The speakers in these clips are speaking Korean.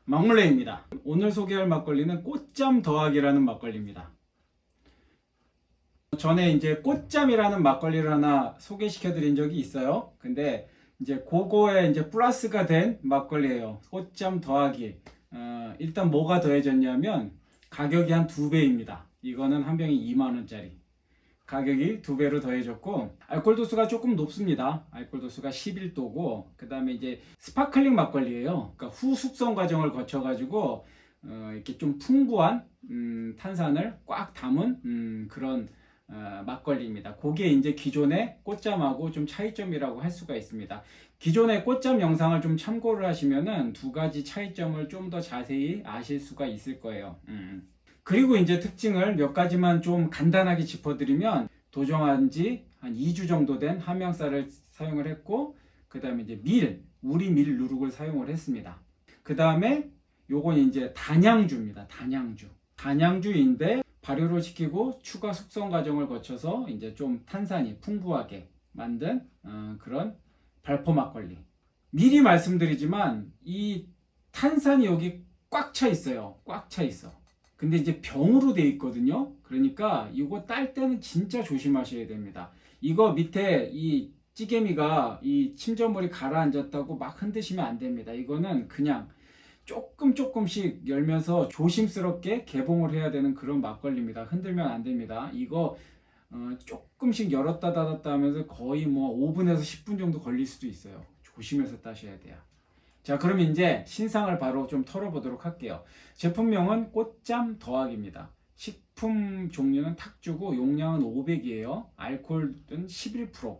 막물레입니다. 오늘 소개할 막걸리는 꽃잠 더하기라는 막걸리입니다. 전에 이제 꽃잠이라는 막걸리를 하나 소개시켜 드린 적이 있어요. 근데 이제 그거에 이제 플러스가 된 막걸리예요. 꽃잠 더하기. 일단 뭐가 더해졌냐면 가격이 한 2배입니다. 이거는 한 병이 2만원짜리. 가격이 2배로 더해졌고, 알코올 도수가 조금 높습니다. 알코올 도수가 11도고, 그 다음에 이제 스파클링 막걸리예요. 그러니까 후숙성 과정을 거쳐가지고 이렇게 좀 풍부한 탄산을 꽉 담은 그런 막걸리입니다. 그게 이제 기존의 꽃잠하고 좀 차이점이라고 할 수가 있습니다. 기존의 꽃잠 영상을 좀 참고를 하시면은 두 가지 차이점을 좀 더 자세히 아실 수가 있을 거예요. 그리고 이제 특징을 몇 가지만 좀 간단하게 짚어드리면, 도정한 지 한 2주 정도 된 함양쌀을 사용을 했고, 그 다음에 이제 우리 밀 누룩을 사용을 했습니다. 그 다음에 요건 이제 단양주입니다. 단양주인데 발효를 시키고 추가 숙성 과정을 거쳐서 이제 좀 탄산이 풍부하게 만든 그런 발포 막걸리. 미리 말씀드리지만 이 탄산이 여기 꽉 차 있어요. 꽉 차 있어. 근데 이제 병으로 돼 있거든요. 그러니까 이거 딸 때는 진짜 조심하셔야 됩니다. 이거 밑에 이 찌개미가 이 침전물이 가라앉았다고 막 흔드시면 안 됩니다. 이거는 그냥 조금씩 열면서 조심스럽게 개봉을 해야 되는 그런 막걸리입니다. 흔들면 안 됩니다. 이거 조금씩 열었다 닫았다 하면서 거의 뭐 5분에서 10분 정도 걸릴 수도 있어요. 조심해서 따셔야 돼요. 자, 그럼 이제 신상을 바로 좀 털어보도록 할게요. 제품명은 꽃잠 더하기입니다. 식품 종류는 탁주고 용량은 500이에요. 알코올은 11%.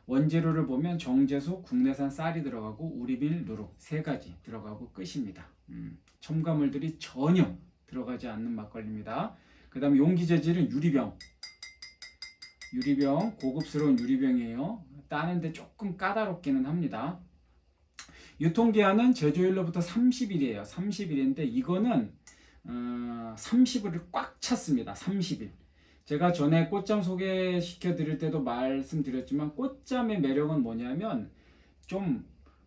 원재료를 보면 정제수, 국내산 쌀이 들어가고 우리밀 누룩 3가지 들어가고 끝입니다. 첨가물들이 전혀 들어가지 않는 막걸리입니다. 그 다음에 용기 재질은 유리병, 고급스러운 유리병이에요. 따는데 조금 까다롭기는 합니다. 유통기한은 제조일로부터 30일이에요. 30일인데 이거는 30일을 꽉 찼습니다. 30일. 제가 전에 꽃잠 소개시켜 드릴 때도 말씀드렸지만, 꽃잠의 매력은 뭐냐면 좀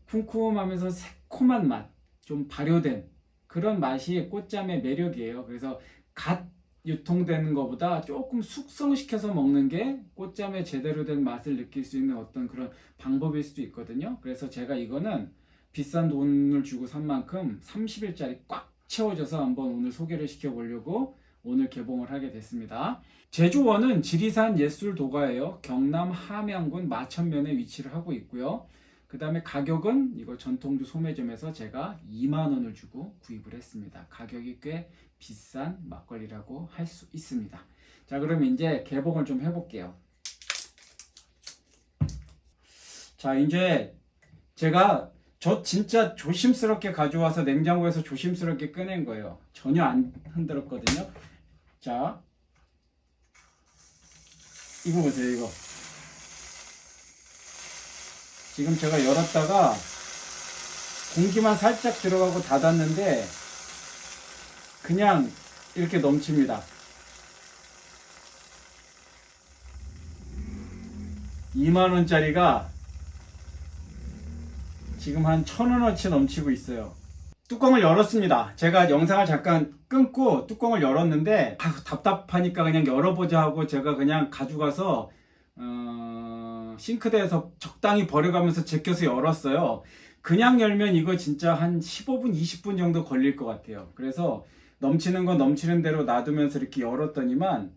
쿰쿰하면서 새콤한 맛, 좀 발효된 그런 맛이 꽃잠의 매력이에요. 그래서 갓 유통되는 것보다 조금 숙성시켜서 먹는 게 꽃잠의 제대로 된 맛을 느낄 수 있는 어떤 그런 방법일 수도 있거든요. 그래서 제가 이거는 비싼 돈을 주고 산 만큼 30일짜리 꽉 채워져서 한번 오늘 소개를 시켜보려고 오늘 개봉을 하게 됐습니다. 제조원은 지리산 예술도가예요. 경남 함양군 마천면에 위치를 하고 있고요. 그 다음에 가격은 이거 전통주 소매점에서 제가 2만원을 주고 구입을 했습니다. 가격이 꽤 비싼 막걸리라고 할 수 있습니다. 자, 그럼 이제 개봉을 좀 해볼게요. 자, 이제 제가 진짜 조심스럽게 가져와서 냉장고에서 조심스럽게 꺼낸 거예요. 전혀 안 흔들었거든요. 자, 이거 보세요. 이거 지금 제가 열었다가 공기만 살짝 들어가고 닫았는데 그냥 이렇게 넘칩니다. 2만원짜리가 지금 한 1,000원어치 넘치고 있어요. 뚜껑을 열었습니다. 제가 영상을 잠깐 끊고 뚜껑을 열었는데 답답하니까 그냥 열어보자 하고 제가 그냥 가져가서 싱크대에서 적당히 버려가면서 제껴서 열었어요. 그냥 열면 이거 진짜 한 15분 20분 정도 걸릴 것 같아요. 그래서 넘치는 건 넘치는 대로 놔두면서 이렇게 열었더니만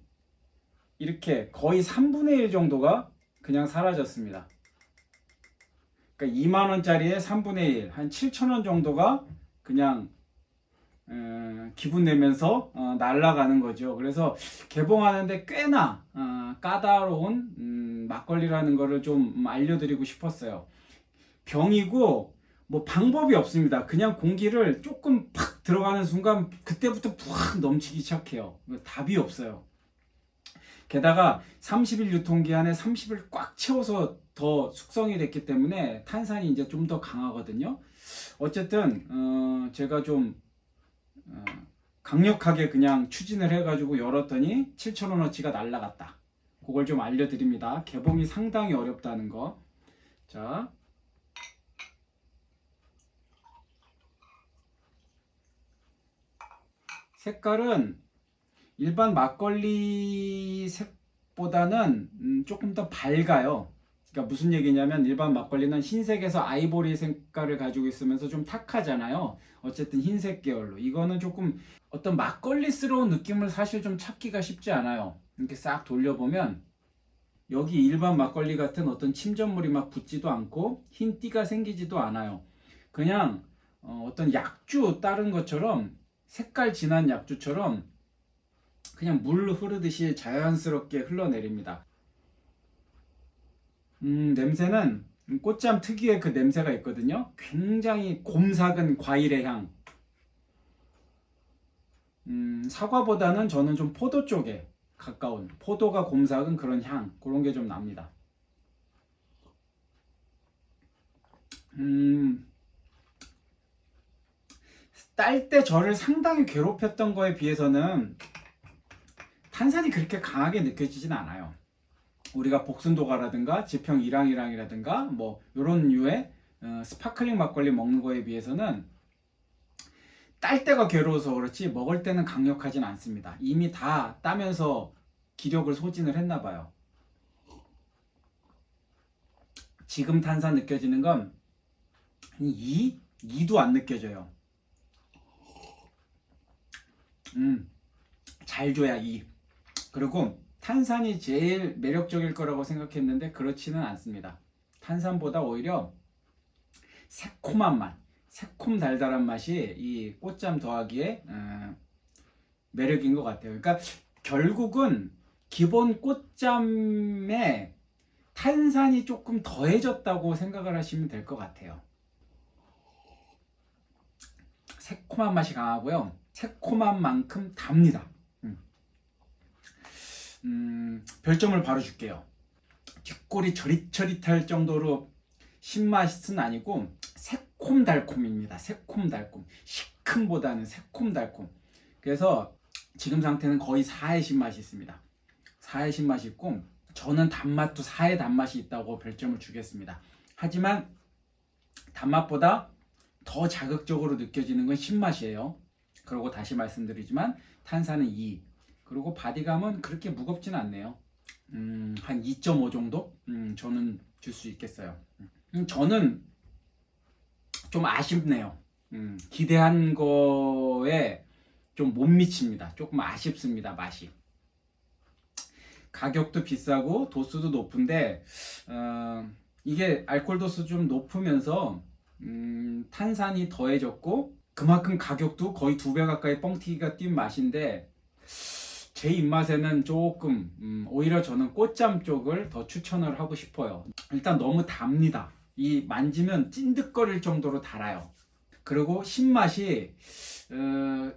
이렇게 거의 3분의 1 정도가 그냥 사라졌습니다. 그러니까 2만원짜리에 3분의 1, 한 7,000원 정도가 그냥 기분 내면서 날아가는 거죠. 그래서 개봉하는데 꽤나 까다로운 막걸리라는 거를 좀 알려드리고 싶었어요. 병이고 뭐 방법이 없습니다. 그냥 공기를 조금 팍 들어가는 순간 그때부터 푹 넘치기 시작해요. 답이 없어요. 게다가 30일 유통기한에 30일 꽉 채워서 더 숙성이 됐기 때문에 탄산이 이제 좀 더 강하거든요. 어쨌든 제가 좀 강력하게 그냥 추진을 해가지고 열었더니 7,000원어치가 날라갔다. 그걸 좀 알려드립니다. 개봉이 상당히 어렵다는 거. 자, 색깔은 일반 막걸리 색보다는 조금 더 밝아요. 그러니까 무슨 얘기냐면 일반 막걸리는 흰색에서 아이보리 색깔을 가지고 있으면서 좀 탁하잖아요. 어쨌든 흰색 계열로. 이거는 조금 어떤 막걸리스러운 느낌을 사실 좀 찾기가 쉽지 않아요. 이렇게 싹 돌려보면 여기 일반 막걸리 같은 어떤 침전물이 막 붙지도 않고 흰 띠가 생기지도 않아요. 그냥 어떤 약주 따른 것처럼 색깔 진한 약주처럼 그냥 물 흐르듯이 자연스럽게 흘러내립니다. 냄새는 꽃잠 특유의 그 냄새가 있거든요. 굉장히 곰삭은 과일의 향. 사과보다는 저는 좀 포도 쪽에 가까운, 포도가 곰삭은 그런 향, 그런 게 좀 납니다. 딸 때 저를 상당히 괴롭혔던 거에 비해서는 탄산이 그렇게 강하게 느껴지진 않아요. 우리가 복순도가라든가 지평 이랑이랑이라든가 뭐 이런 류의 스파클링 막걸리 먹는 거에 비해서는 딸 때가 괴로워서 그렇지 먹을 때는 강력하진 않습니다. 이미 다 따면서 기력을 소진을 했나 봐요. 지금 탄산 느껴지는 건 2도 안 느껴져요. 잘 줘야 2. 그리고 탄산이 제일 매력적일 거라고 생각했는데 그렇지는 않습니다. 탄산보다 오히려 새콤한 맛, 새콤달달한 맛이 이 꽃잠 더하기에 매력인 것 같아요. 그러니까 결국은 기본 꽃잠에 탄산이 조금 더해졌다고 생각을 하시면 될 것 같아요. 새콤한 맛이 강하고요. 새콤한 만큼 답니다. 별점을 바로 줄게요. 뒷골이 저릿저릿할 정도로 신맛은 아니고 새콤달콤입니다. 새콤달콤. 시큼보다는 새콤달콤. 그래서 지금 상태는 거의 4의 신맛이 있습니다. 4의 신맛이 있고 저는 단맛도 4의 단맛이 있다고 별점을 주겠습니다. 하지만 단맛보다 더 자극적으로 느껴지는 건 신맛이에요. 그리고 다시 말씀드리지만 탄산은 2. 그리고 바디감은 그렇게 무겁진 않네요. 한 2.5 정도? 저는 줄 수 있겠어요. 저는 좀 아쉽네요. 기대한 거에 좀 못 미칩니다. 조금 아쉽습니다. 맛이. 가격도 비싸고 도수도 높은데 이게 알코올 도수 좀 높으면서 탄산이 더해졌고 그만큼 가격도 거의 2배 가까이 뻥튀기가 뛴 맛인데 제 입맛에는 조금 오히려 저는 꽃잠 쪽을 더 추천을 하고 싶어요. 일단 너무 답니다. 이 만지면 찐득거릴 정도로 달아요. 그리고 신맛이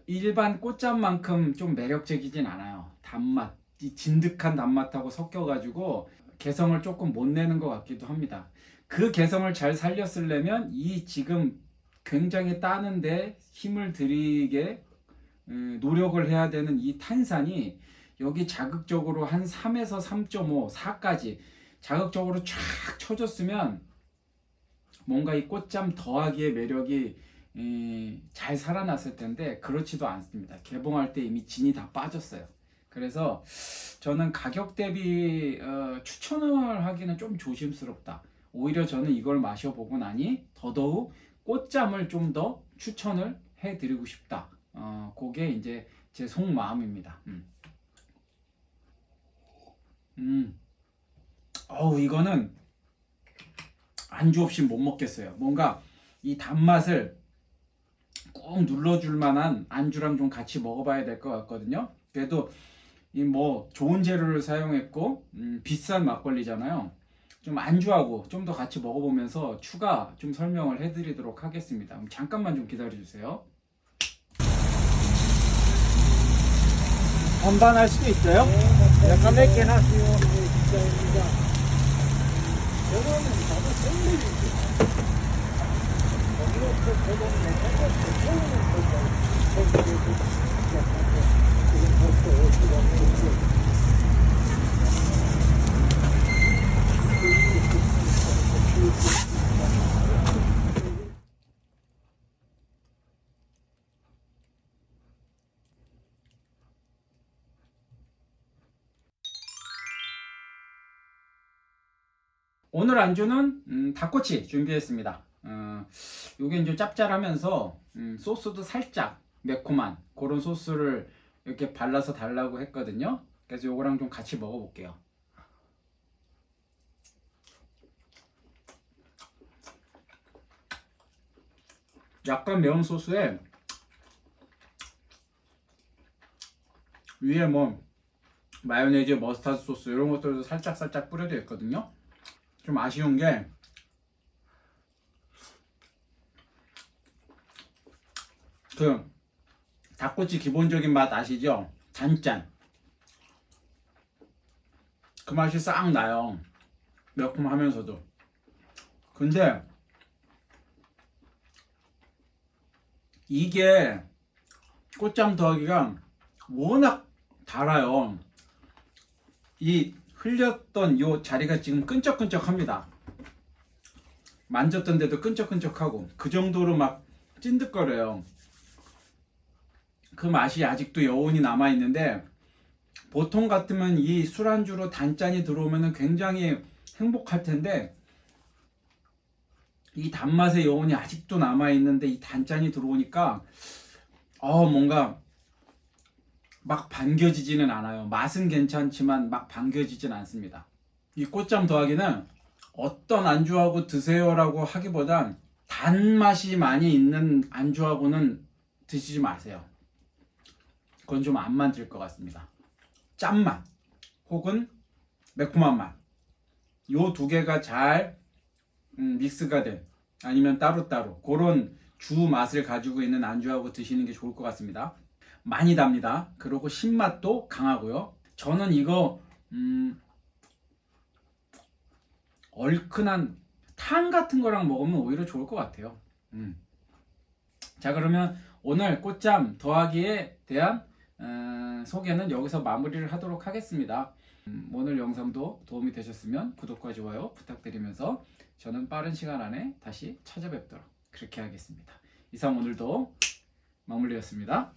일반 꽃잠만큼 좀 매력적이진 않아요. 단맛, 이 진득한 단맛하고 섞여가지고 개성을 조금 못 내는 것 같기도 합니다. 그 개성을 잘 살렸으려면 이 지금 굉장히 따는데 힘을 들이게 노력을 해야 되는 이 탄산이 여기 자극적으로 한 3에서 3.5, 4까지 자극적으로 쫙 쳐줬으면 뭔가 이 꽃잠 더하기의 매력이 잘 살아났을 텐데 그렇지도 않습니다. 개봉할 때 이미 진이 다 빠졌어요. 그래서 저는 가격 대비 추천을 하기는 좀 조심스럽다. 오히려 저는 이걸 마셔보고 나니 더더욱 꽃잠을 좀 더 추천을 해드리고 싶다. 그게 이제 제 속마음입니다. 이거는 안주 없이 못 먹겠어요. 뭔가 이 단맛을 꾹 눌러줄 만한 안주랑 좀 같이 먹어봐야 될 것 같거든요. 그래도 이 뭐 좋은 재료를 사용했고 비싼 막걸리잖아요. 좀 안주하고 좀 더 같이 먹어보면서 추가 좀 설명을 해드리도록 하겠습니다. 잠깐만 좀 기다려주세요. 반반할 수도 있어요? 약간 맵게 놨어요. 오늘 안주는 닭꼬치 준비했습니다. 요게 이제 짭짤하면서 소스도 살짝 매콤한 그런 소스를 이렇게 발라서 달라고 했거든요. 그래서 요거랑 좀 같이 먹어볼게요. 약간 매운 소스에 위에 뭐 마요네즈, 머스타드 소스 이런 것들도 살짝 뿌려져 있거든요. 좀 아쉬운 게 그 닭꼬치 기본적인 맛 아시죠? 단짠. 그 맛이 싹 나요. 매콤하면서도. 근데 이게 꽃잠 더하기가 워낙 달아요. 이 흘렸던 요 자리가 지금 끈적끈적합니다. 만졌던 데도 끈적끈적하고 그 정도로 막 찐득거려요. 그 맛이 아직도 여운이 남아있는데 보통 같으면 이 술안주로 단짠이 들어오면 굉장히 행복할 텐데 이 단맛의 여운이 아직도 남아있는데 이 단짠이 들어오니까 뭔가 막 반겨지지는 않아요. 맛은 괜찮지만 막 반겨지진 않습니다. 이 꽃잠 더하기는 어떤 안주하고 드세요라고 하기보단 단맛이 많이 있는 안주하고는 드시지 마세요. 그건 좀 안 맞을 것 같습니다. 짠맛 혹은 매콤한 맛, 요 두 개가 잘 믹스가 된 아니면 따로따로 그런 주 맛을 가지고 있는 안주하고 드시는 게 좋을 것 같습니다. 많이 답니다. 그리고 신맛도 강하고요. 저는 이거 얼큰한 탕 같은 거랑 먹으면 오히려 좋을 것 같아요. 자, 그러면 오늘 꽃잠 더하기에 대한 소개는 여기서 마무리를 하도록 하겠습니다. 오늘 영상도 도움이 되셨으면 구독과 좋아요 부탁드리면서 저는 빠른 시간 안에 다시 찾아뵙도록 그렇게 하겠습니다. 이상 오늘도 마무리였습니다.